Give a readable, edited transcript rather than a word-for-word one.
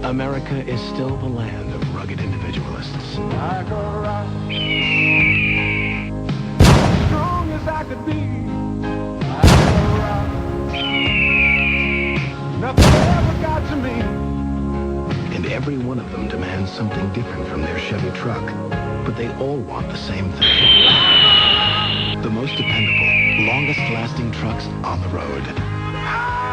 America is still the land of rugged individualists. Like a rock, strong as I could be. Like a rock, nothing ever got to me. And every one of them demands something different from their Chevy truck. But they all want the same thing. The most dependable, longest-lasting trucks on the road.